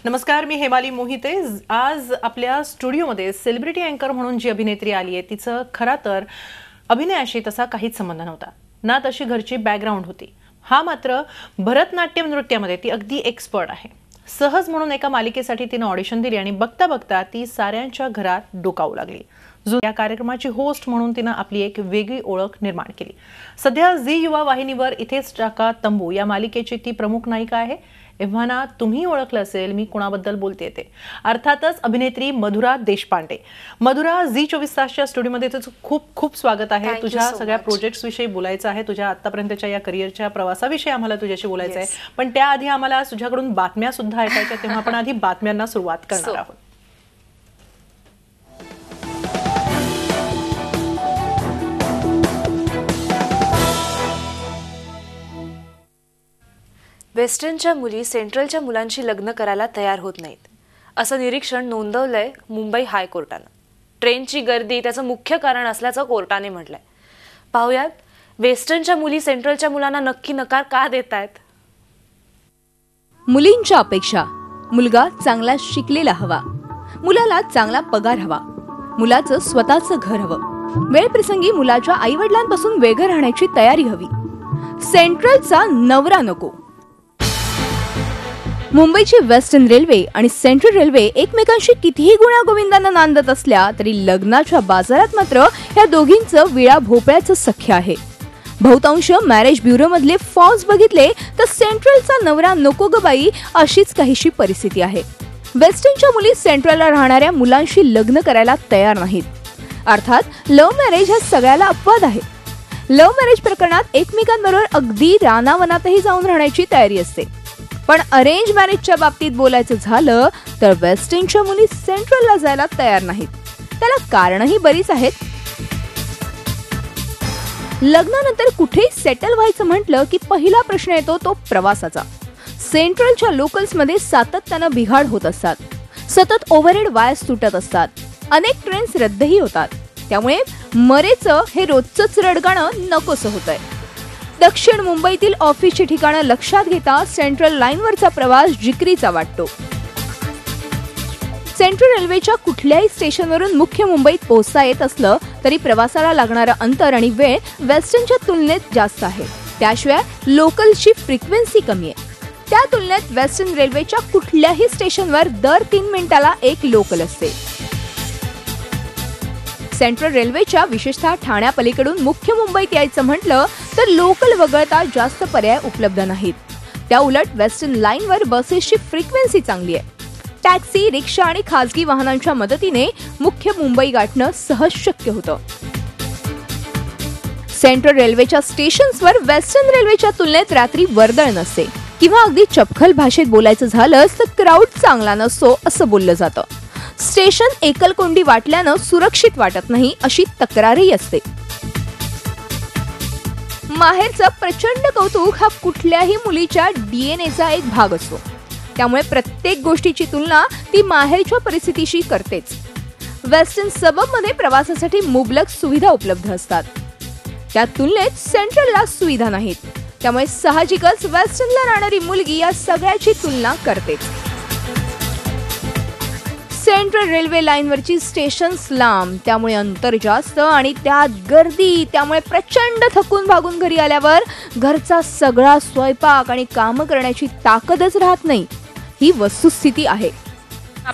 नमस्कार, मी हेमाली मोहिते। आज आपल्या स्टुडिओमध्ये सेलिब्रिटी अँकर म्हणून जी अभिनेत्री आली आहे तिचं खरं तर अभिनयाशी तसा काहीच संबंध नव्हता ना, तशी घरची बॅकग्राऊंड होती। हा मात्र भरतनाट्यम नृत्यामध्ये ती अगदी एक्सपर्ट आहे। सहज म्हणून एका मालिकेसाठी तिने ऑडिशन दिली आणि बघता बघता ती साऱ्यांच्या घरात डोकावू लागली। या कार्यक्रमाची होस्ट म्हणून तिने आपली एक वेगळी ओळख निर्माण केली। सध्या झी युवा वाहिनीवर इथेच टाका तंबू या मालिकेची ती प्रमुख नायिका आहे। एव्हाना तुम्ही ओळखलं असेल मी कुणाबद्दल बोलते ते, अर्थातच अभिनेत्री मधुरा देशपांडे। मधुरा, झी 24 तासच्या स्टुडिओमध्ये तुझं खूप खूप स्वागत आहे। तुझ्या सगळ्या प्रोजेक्ट्स विषयी बोलायचं आहे, तुझ्या आतापर्यंतच्या या करिअरच्या प्रवासाविषयी आम्हाला तुझ्याशी बोलायचं आहे। पण त्याआधी आम्हाला तुझ्याकडून बातम्या सुद्धा ऐकायच्या, तेव्हा आपण आधी बातम्यांना सुरुवात करणार आहोत। वेस्टर्नच्या मुली सेंट्रलच्या मुलांशी लग्न करायला तयार होत नाहीत, असं निरीक्षण नोंदवलंय मुंबई हायकोर्टानं। ट्रेनची गर्दी त्याचं मुख्य कारण असल्याचं कोर्टाने म्हटलंय। पाहूयात वेस्टर्नच्या मुली सेंट्रलच्या मुलांना नक्की नकार का देतायत। मुलींच्या अपेक्षा: मुलगा चांगला शिकलेला हवा, मुलाला चांगला पगार हवा, मुलाचं स्वतःचं घर हवं, वेळप्रसंगी मुलाच्या आईवडिलांपासून वेगळं राहण्याची तयारी हवी, सेंट्रलचा नवरा नको। मुंबईची वेस्टर्न रेल्वे आणि सेंट्रल रेल्वे एकमेकांशी कितीही गुण्यागोविंदानं नांदत असल्या तरी लग्नाच्या बाजारात मात्र या दोघींचं विळा भोपळ्याचं सख्य आहे। बहुतांश मॅरेज ब्युरो मधले फॉर्म्स बघितले तर सेंट्रलचा नवरा नको ग बाई अशीच काहीशी परिस्थिती आहे। वेस्टर्नच्या मुली सेंट्रलला राहणाऱ्या मुलांशी लग्न करायला तयार नाहीत। अर्थात लव्ह मॅरेज हा सगळ्याला अपवाद आहे। लव्ह मॅरेज प्रकरणात एकमेकांबरोबर अगदी रानावनातही जाऊन राहण्याची तयारी असते, पण अरेंज मॅरेजच्या बाबतीत बोलायचं झालं तर वेस्टर्नच्या मुली सेंट्रलला जायला तयार नाहीत। त्याला कारणही बरीच आहेत। लग्नानंतर कुठेही सेटल व्हायचं म्हटलं की पहिला प्रश्न येतो तो प्रवासाचा। सेंट्रलच्या लोकल्समध्ये सातत्यानं बिघाड होत असतात, सतत ओव्हरहेड वायर्स तुटत असतात, अनेक ट्रेन्स रद्दही होतात, त्यामुळे मरेचं हे रोजचंच रडगाणं नकोसं होतंय। दक्षिण मुंबईतील ऑफिसची ठिकाणं लक्षात घेता सेंट्रल लाईनवरचा प्रवास जिकरीचा वाटतो। सेंट्रल रेल्वेच्या कुठल्याही स्टेशनवरून मुख्य मुंबईत पोहोचता येत असलं तरी प्रवासाला लागणारं अंतर आणि वेळ वेस्टर्नच्या तुलनेत जास्त आहे। त्याशिवाय लोकलची फ्रिक्वेन्सी कमी आहे। त्या तुलनेत वेस्टर्न रेल्वेच्या कुठल्याही स्टेशनवर दर 3 मिनिटाला एक लोकल असते। सेंट्रल रेल्वेच्या विशेषतः ठाण्यापलीकडून मुख्य मुंबईत यायचं म्हटलं तर लोकल वगळता जास्त पर्याय उपलब्ध नाहीत। त्या उलट वेस्टर्न लाईनवर बसेसची फ्रिक्वेन्सी चांगली आहे। टॅक्सी, रिक्षा आणि खासगी वाहनांच्या मदतीने मुख्य मुंबई गाठणं सहज शक्य होतं। सेंट्रल रेल्वेच्या स्टेशन्सवर वेस्टर्न रेल्वेच्या तुलनेत रात्री वर्दळ नसते, किंवा अगदी चपखल भाषेत बोलायचं झालंच तर क्राऊड चांगला नसतो असं बोललं जातं। स्टेशन एकलकोंडी वाटल्यानं सुरक्षित वाटत नाही अशी तक्रारही असते। माहेरचं प्रचंड कौतुक हा कुठल्याही मुलीच्या डीएनएचा एक भाग असतो, त्यामुळे प्रत्येक गोष्टीची तुलना ती माहेरच्या परिस्थितीशी करतेच। वेस्टर्न सबअबमध्ये प्रवासासाठी मुबलक सुविधा उपलब्ध असतात, त्या तुलनेत सेंट्रलला सुविधा नाहीत, त्यामुळे साहजिकच वेस्टर्नला राहणारी मुलगी या सगळ्याची तुलना करतेच। सेंट्रल रेल्वे लाईनवरची स्टेशन्स लांब, त्यामुळे अंतर जास्त आणि त्यात गर्दी, त्यामुळे प्रचंड थकून भागून घरी आल्यावर घरचा सगळा स्वयंपाक आणि कामं करण्याची ताकदच राहत नाही, ही वस्तुस्थिती आहे।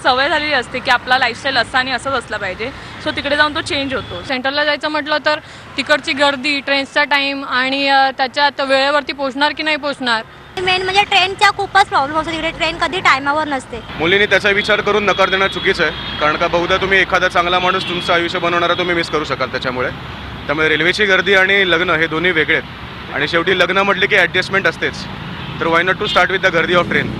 सवय झालेली असते की आपला लाईफस्टाईल असं आणि असंच असलं पाहिजे, सो तिकडे जाऊन तो चेंज होतो। सेंट्रलला जायचं म्हटलं तर तिकडची गर्दी, ट्रेनचा टाइम आणि त्याच्यात वेळेवरती पोहोचणार की नाही पोहोचणार, मेन म्हणजे ट्रेनचा खूपच प्रॉब्लेम असतो। तिकडे ट्रेन कधी टायमावर नसते। मुलींनी त्याचा विचार करून नकार देणं चुकीचं आहे, कारण का बहुधा तुम्ही एखादा चांगला माणूस तुमचं आयुष्य बनवणारा तुम्ही मिस करू शकाल त्यामुळे रेल्वेची गर्दी आणि लग्न हे दोन्ही वेगळे आहेत, आणि शेवटी लग्न म्हटले की ॲडजस्टमेंट असतेच, तर why not to start with the गर्दी ऑफ ट्रेन।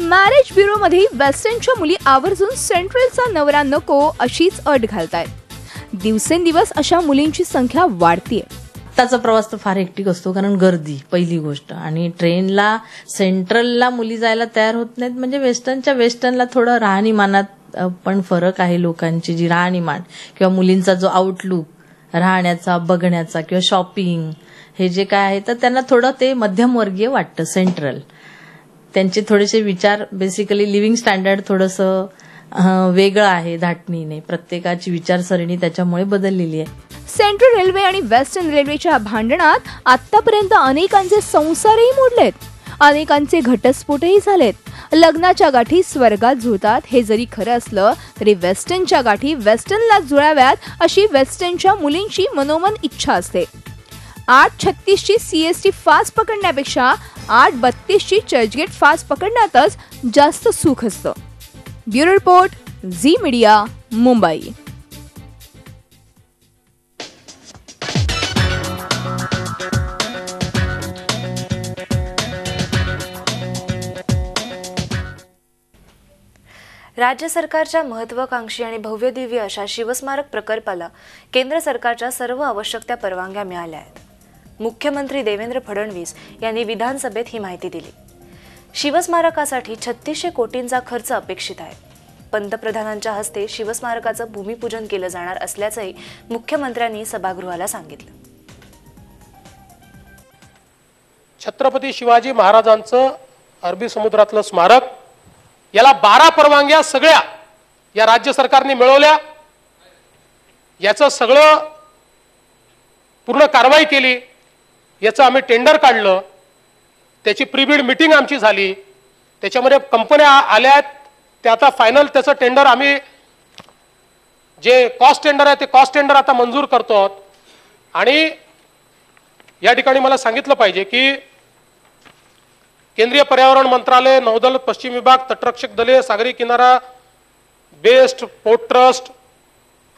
मॅरेज ब्युरो मध्ये वेस्टर्नच्या मुली आवर्जून सेंट्रलचा नवरा नको अशीच अट घालतायत। दिवसेंदिवस अशा मुलींची संख्या वाढतीये। त्याचा प्रवास तर फार हेक्टिक असतो, कारण गर्दी पहिली गोष्ट, आणि ट्रेनला सेंट्रलला मुली जायला तयार होत नाहीत, म्हणजे वेस्टर्नला थोडं राहणीमानात पण फरक आहे। लोकांची जी राहणीमान किंवा मुलींचा जो आउटलुक राहण्याचा, बघण्याचा किंवा शॉपिंग हे जे काय आहे तर त्यांना थोडं ते मध्यमवर्गीय वाटतं सेंट्रल। त्यांचे थोडेसे विचार बेसिकली लिव्हिंग स्टँडर्ड थोडंसं वेगळं आहे धाटणीने. प्रत्येकाची विचारसरणी त्याच्यामुळे बदललेली आहे. सेंट्रल रेल्वे आणि वेस्टर्न रेल्वेच्या भांडणात आतापर्यंत अनेकांचे संसारही मोडलेत, अनेकांचे घटस्फोटही झालेत. लग्नाच्या गाठी स्वर्गात जुळतात हे जरी खरं असलं तरी वेस्टर्नच्या गाठी वेस्टर्नलाच जुळाव्यात अशी वेस्टर्नच्या मुलींची मनोमन इच्छा असते. 8:36ची CST फास्ट पकडण्यापेक्षा 8:32ची चर्चगेट फास्ट पकडण्यातच जास्त सुख असतं. Bureau report, Zee media, Mumbai. राज्य सरकारच्या महत्वाकांक्षी आणि भव्यदिव्य अशा शिवस्मारक प्रकल्पाला केंद्र सरकारच्या सर्व आवश्यक त्या परवानग्या मिळाल्या आहेत. मुख्यमंत्री देवेंद्र फडणवीस यांनी विधानसभेत ही माहिती दिली. शिवस्मारकासाठी 3600 कोटींचा खर्च अपेक्षित आहे. पंतप्रधानांच्या हस्ते शिवस्मारकाचं भूमिपूजन केलं जाणार असल्याचंही मुख्यमंत्र्यांनी सभागृहाला सांगितलं. छत्रपती शिवाजी महाराजांचं अरबी समुद्रातलं स्मारक, याला 12 परवानग्या सगळ्या या राज्य सरकारने मिळवल्या. याचं सगळं पूर्ण कारवाई केली. याचं आम्ही टेंडर काढलं. त्याची प्रीबिड मीटिंग आमची झाली. त्याच्यामध्ये कंपन्या आल्या. ते आता फायनल त्याचं टेंडर आम्ही जे कॉस्ट टेंडर आहे ते कॉस्ट टेंडर आता मंजूर करतो. आणि या ठिकाणी मला सांगितलं पाहिजे की केंद्रीय पर्यावरण मंत्रालय, नौदल पश्चिम विभाग, तटरक्षक दले, सागरी किनारा best, port trust,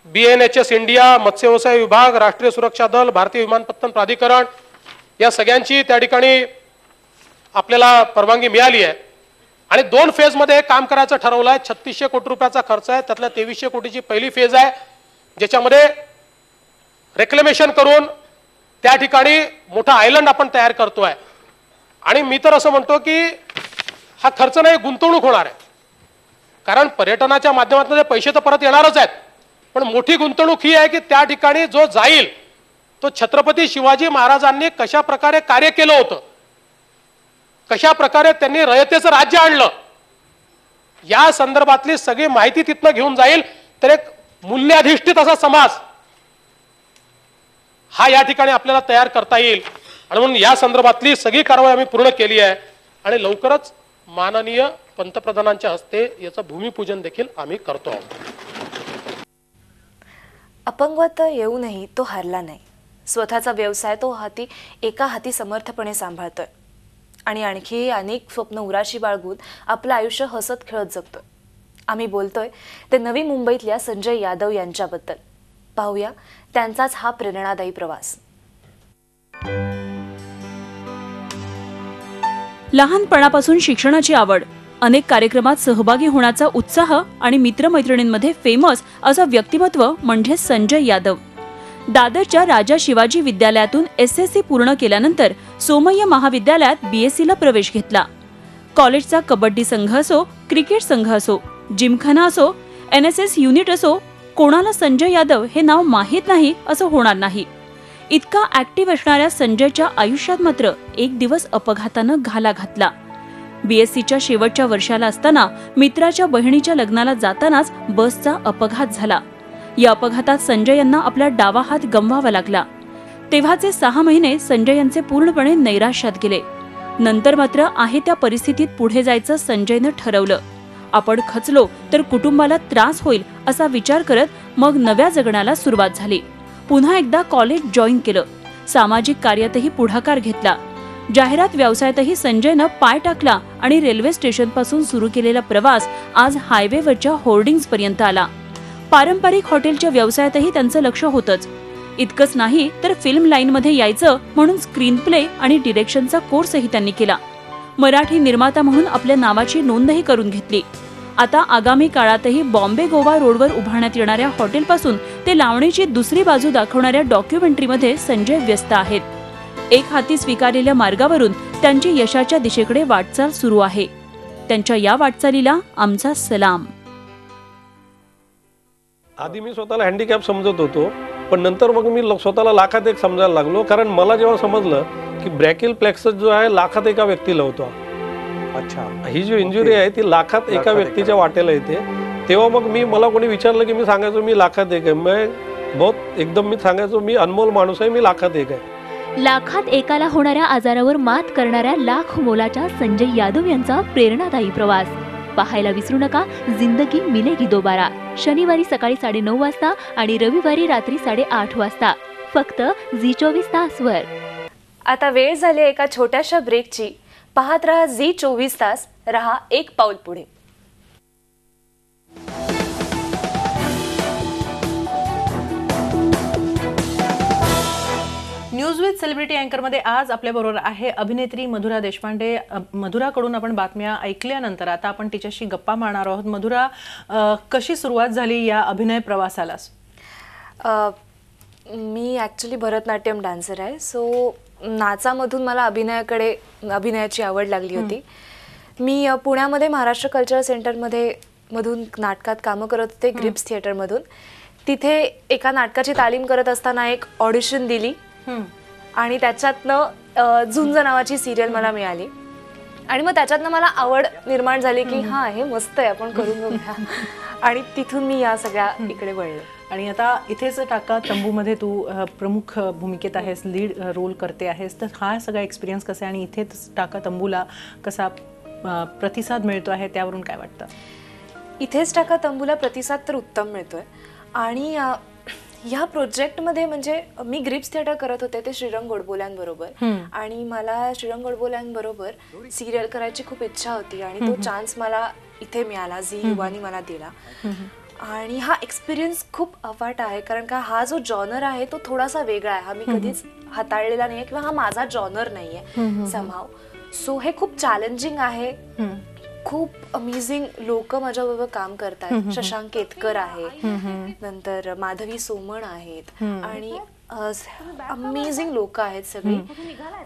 BNHS India, मत्स्य व्यवसाय विभाग, राष्ट्रीय सुरक्षा दल, भारतीय विमानपत्तन प्राधिकरण या सगळ्यांची त्या ठिकाणी आपल्याला परवानगी मिळाली आहे. आणि 2 फेजमध्ये काम करायचं ठरवलं आहे. 3600 कोटी रुपयाचा खर्च आहे. त्यातल्या 2300 कोटीची पहिली फेज आहे, ज्याच्यामध्ये रेक्लेमेशन करून त्या ठिकाणी मोठा आयलंड आपण तयार करतोय. आणि मी तर असं म्हणतो की हा खर्च नाही, गुंतवणूक होणार आहे. कारण पर्यटनाच्या माध्यमातून पैसे तर परत येणारच आहेत, पण मोठी गुंतवणूक ही आहे की त्या ठिकाणी जो जाईल तो छत्रपती शिवाजी महाराजांनी कशा प्रकारे कार्य केलं होतं, कशा प्रकारे त्यांनी रयतेचं राज्य आणलं, या संदर्भातली सगळी माहिती तिथनं घेऊन जाईल. तर एक मूल्याधिष्ठित असा समाज हा या ठिकाणी आपल्याला तयार करता येईल. आणि म्हणून या संदर्भातली सगळी कारवाई आम्ही पूर्ण केली आहे. आणि लवकरच माननीय पंतप्रधानांच्या हस्ते याचं भूमिपूजन देखील आम्ही करतो आहोत. अपंगत्व येऊनही तो हारला नाही. स्वतःचा व्यवसाय तो एका हाती समर्थपणे सांभाळतोय आणि आणखी अनेक स्वप्न उराशी बाळगून आपलं आयुष्य हसत खेळत जगतोय. आम्ही बोलतोय ते नवी मुंबईतल्या संजय यादव यांच्याबद्दल. पाहूया त्यांचाच हा प्रेरणादायी प्रवास. लहानपणापासून शिक्षणाची आवड, अनेक कार्यक्रमात सहभागी होण्याचा उत्साह आणि मित्रमैत्रिणींमध्ये फेमस असं व्यक्तिमत्व म्हणजे संजय यादव. दादरच्या राजा शिवाजी विद्यालयातून SSC पूर्ण केल्यानंतर सोमय्या महाविद्यालयात BSc ला प्रवेश घेतला. कॉलेजचा कबड्डी संघ असो, क्रिकेट संघ असो, जिमखाना असो, NSS युनिट असो, कोणाला संजय यादव हे नाव माहीत नाही असं होणार नाही. इतका ऍक्टिव्ह असणाऱ्या संजयच्या आयुष्यात मात्र एक दिवस अपघातानं घाला घातला. BScच्या शेवटच्या वर्षाला असताना मित्राच्या बहिणीच्या लग्नाला जातानाच बसचा अपघात झाला. या अपघातात संजय यांना आपला डावा हात गमवावा लागला. तेव्हाचे 6 महिने संजय यांचे पूर्णपणे नैराश्यात गेले. नंतर मात्र आहे त्या परिस्थितीत पुढे जायचं संजयनं ठरवलं. आपण खचलो तर कुटुंबाला त्रास होईल असा विचार करत मग नव्या जगण्याला सुरुवात झाली. पुन्हा एकदा कॉलेज जॉईन केलं. सामाजिक कार्यातही पुढाकार घेतला. जाहिरात व्यवसायातही संजयनं पाय टाकला आणि रेल्वे स्टेशनपासून सुरू केलेला प्रवास आज हायवेवरच्या होर्डिंग्स पर्यंत आला. पारंपरिक हॉटेलच्या व्यवसायातही त्यांचं लक्ष होतंच. इतकंच नाही तर फिल्म लाईनमध्ये यायचं म्हणून स्क्रीन प्ले आणि डिरेक्शनचा कोर्सही त्यांनी केला. मराठी निर्माता म्हणून आपल्या नावाची नोंदही करून घेतली. आता आगामी काळातही बॉम्बे गोवा रोडवर उभारण्यात येणाऱ्या हॉटेलपासून ते लावणीची दुसरी बाजू दाखवणाऱ्या डॉक्युमेंटरीमध्ये संजय व्यस्त आहेत. एक हाती स्वीकारलेल्या मार्गावरून त्यांची यशाच्या दिशेकडे वाटचाल सुरू आहे. त्यांच्या या वाटचालीला आमचा सलाम. आधी मी स्वतःला हँडिकॅप समजत होतो, पण नंतर मग मी स्वतःला लाखात एक समजायला लागलो. कारण मला जेव्हा समजलं की ब्रॅकिल प्लेक्सस जो आहे लाखात एका व्यक्तीला होतो अच्छा, ही जी इंजुरी आहे ती लाखात एका व्यक्तीच्या वाटेला येते. तेव्हा मग मला कोणी विचारलं की मी सांगायचो मी लाखात एक आहे. मी सांगायचो मी अनमोल माणूस आहे, मी लाखात एक आहे. लाखात एकाला होणाऱ्या आजारावर मात करणाऱ्या लाख मोलाच्या संजय यादव यांचा प्रेरणादायी प्रवास पाहायला विसरू नका. जिंदगी मिलेगी दोबारा, शनिवारी सकाळी 9:30 वाजता आणि रविवारी रात्री 8:30 वाजता फक्त झी24 तासवर. आता वेळ झाली एका छोट्याशा ब्रेकची. पाहत रहा झी24 तास, रहा एक पाऊल पुढे. न्यूज विथ सेलिब्रिटी अँकरमध्ये आज आपल्याबरोबर आहे अभिनेत्री मधुरा देशपांडे. मधुराकडून आपण बातम्या ऐकल्यानंतर आता आपण तिच्याशी गप्पा मारणार आहोत. मधुरा, कशी सुरुवात झाली या अभिनय प्रवासाला? मी ॲक्च्युली भरतनाट्यम डान्सर आहे. सो नाचामधून मला अभिनयाची आवड लागली होती. मी पुण्यामध्ये महाराष्ट्र कल्चरल सेंटरमध्ये नाटकात कामं करत होते, ग्रिप्स थिएटरमधून. तिथे एका नाटकाची तालीम करत असताना एक ऑडिशन दिली आणि त्याच्यातनं झुंज नावाची सिरियल मला मिळाली आणि मग त्याच्यातनं मला आवड निर्माण झाली की हा हे मस्त आहे, आपण करून बघूया. आणि तिथून मी या सगळ्या इकडे वळले. आणि आता इथेच टाका तंबूमध्ये तू प्रमुख भूमिकेत आहेस, लीड रोल करते आहेस. तर हा सगळा एक्सपिरियन्स कसा आहे आणि इथेच टाका तंबूला कसा प्रतिसाद मिळतो आहे, त्यावरून काय वाटतं? इथेच टाका तंबूला प्रतिसाद तर उत्तम मिळतोय. आणि ह्या प्रोजेक्टमध्ये म्हणजे मी ग्रिप्स थिएटर करत होते ते श्रीरंग गोडबोल्यांबरोबर, आणि मला श्रीरंग गोडबोल्यांबरोबर सिरियल करायची खूप इच्छा होती आणि तो चान्स मला इथे मिळाला, झी युवानी मला दिला. आणि हा एक्सपिरियन्स खूप अफाट आहे, कारण का हा जो जॉनर आहे तो थोडासा वेगळा आहे. हा मी कधीच हाताळलेला नाही किंवा हा माझा जॉनर नाही आहे समहाव. सो हे खूप चॅलेंजिंग आहे. खूप अमेझिंग लोक माझ्याबरोबर काम करतात. शशांक केतकर आहे, नंतर माधवी सोमण आहेत आणि अमेझिंग लोक आहेत सगळी.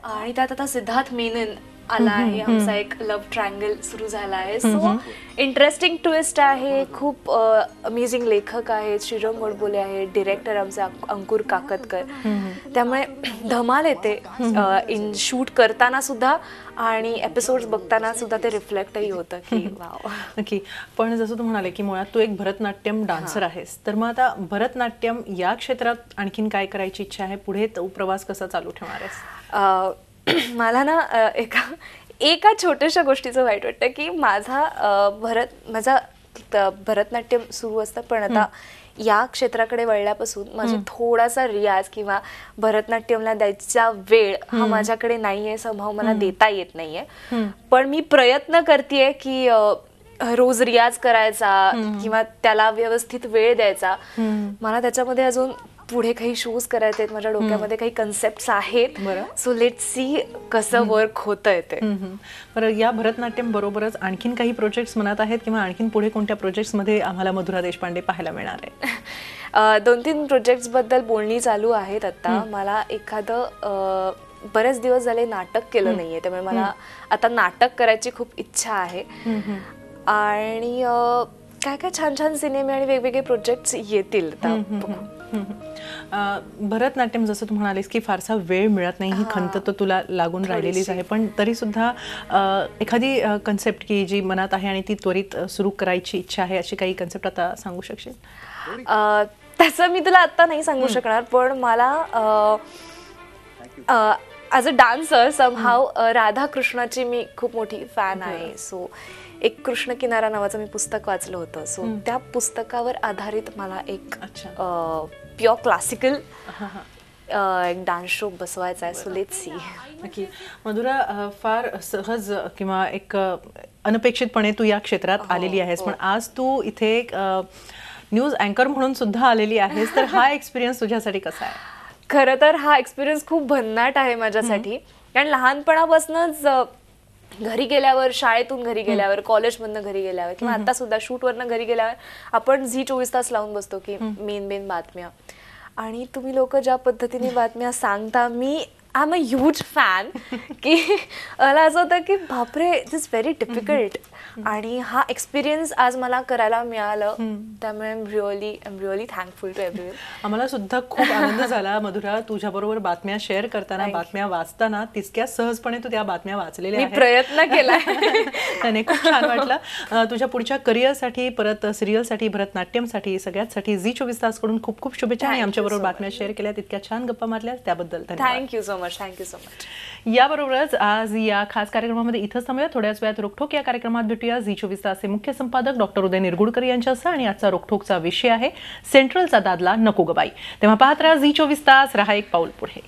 आणि त्यात आता सिद्धार्थ मेनन आला आहे, आमचा एक लव्ह ट्रायंगल सुरू झाला आहे. सो इंटरेस्टिंग ट्विस्ट आहे. खूप अमेझिंग लेखक आहेत, श्रीरंग गोडबोले आहेत, डिरेक्टर आमचे अंकुर काकतकर. त्यामुळे धमाल येते इन शूट करताना सुद्धा आणि एपिसोड्स बघताना सुद्धा ते रिफ्लेक्टही होतं की वाव. नक्की. पण जसं तू म्हणाले की मुळात तू एक भरतनाट्यम डान्सर आहेस, तर मग आता भरतनाट्यम या क्षेत्रात आणखीन काय करायची इच्छा आहे? पुढे तो प्रवास कसा चालू ठेवणार आहेस? मला ना एका छोट्याशा गोष्टीचं वाईट वाटतं की माझा भरतनाट्यम सुरू असतं, पण आता या क्षेत्राकडे वळल्यापासून माझी थोडासा रियाज किंवा भरतनाट्यमला द्यायचा वेळ हा माझ्याकडे नाहीये, समहाव मला देता येत नाहीये. पण मी प्रयत्न करतेय की रोज रियाज करायचा किंवा त्याला व्यवस्थित वेळ द्यायचा. मला त्याच्यामध्ये अजून पुढे काही शोज करायचे आहेत, माझ्या डोक्यामध्ये काही कन्सेप्ट आहेत. सो लेट्स सी कसं वर्क होतंय ते. बरं, या भरतनाट्यम बरोबरच आणखीन काही प्रोजेक्ट्स मनात आहेत किंवा आणखीन पुढे कोणत्या प्रोजेक्ट्स मध्ये आम्हाला मधुरा देशपांडे पाहायला मिळणार आहे? 2-3 प्रोजेक्ट्स बद्दल बोलणी चालू आहेत. आता मला एखादं बरेच दिवस झाले नाटक केलं नाहीये, त्यामुळे मला आता नाटक करायची खूप इच्छा आहे. आणि काय काय छान छान सिनेमे आणि वेगवेगळे प्रोजेक्ट्स येतील. भरतनाट्यम जसं तू म्हणालीस की फारसा वेळ मिळत नाही, ही खंत तर तुला लागून राहिलेलीच आहे, पण तरी सुद्धा एखादी कन्सेप्ट की जी मनात आहे आणि ती त्वरित सुरू करायची इच्छा आहे, अशी काही कन्सेप्ट आता सांगू शकशील? तसं मी तुला आत्ता नाही सांगू शकणार, पण मला ॲज अ डान्सर समहाव राधाकृष्णाची मी खूप मोठी फॅन आहे. सो एक कृष्ण किनारा नावाचं मी पुस्तक वाचलं होतं. सो त्या पुस्तकावर आधारित मला एक प्युअर क्लासिकल एक डान्स शो बसवायचा आहे. So let's see. नक्की. मधुरा, फार सहज किंवा एक अनपेक्षितपणे तू या क्षेत्रात आलेली आहेस, पण आज तू इथे एक न्यूज अँकर म्हणून सुद्धा आलेली आहेस, तर हा एक्सपिरियन्स तुझ्यासाठी कसा आहे? खरं तर हा एक्सपिरियन्स खूप भन्नाट आहे माझ्यासाठी, कारण लहानपणापासूनच घरी गेल्यावर, शाळेतून घरी गेल्यावर, कॉलेजमधनं घरी गेल्यावर किंवा आता सुद्धा शूटवरनं घरी गेल्यावर आपण झी24 तास लावून बसतो की मेन बातम्या. आणि तुम्ही लोक ज्या पद्धतीने बातम्या सांगता, मी I am a huge fan की मला असं होतं की बापरे इट इज व्हेरी डिफिकल्ट आणि हा एक्सपिरियन्स आज मला करायला मिळालं त्यामुळे I am really thankful to everyone. आम्हाला सुद्धा खूप आनंद झाला मधुरा तुझ्याबरोबर बातम्या शेअर करताना, बातम्या वाचताना. तितक्या सहजपणे तू त्या बातम्या वाचलेल्या मी प्रयत्न केला. त्याने खूप छान वाटलं. तुझ्या पुढच्या करिअरसाठी, परत सिरियलसाठी, भरतनाट्यमसाठी, सगळ्यासाठी झी24 तासकडून खूप खूप शुभेच्छा. आणि आमच्याबरोबर बातम्या शेअर केल्या, तितक्या छान गप्पा मारल्या त्याबद्दल thank you so much. Thank you so much. याबरोबरच आज या खास कार्यक्रमामध्ये इथंच थांबूया. थोड्याच वेळात रोखोक या कार्यक्रमात भेटूया. झी24 तासचे मुख्य संपादक डॉक्टर उदय निरगुडकर यांच्यासह. आणि आजचा रोखोकचा विषय आहे सेंट्रलचा दादला नको ग बाई. तेव्हा पाहत राहा झी24 तास, रहा एक पाऊल पुढे.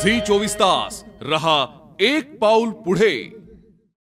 झी24 तास, रहा एक पाऊल पुढे.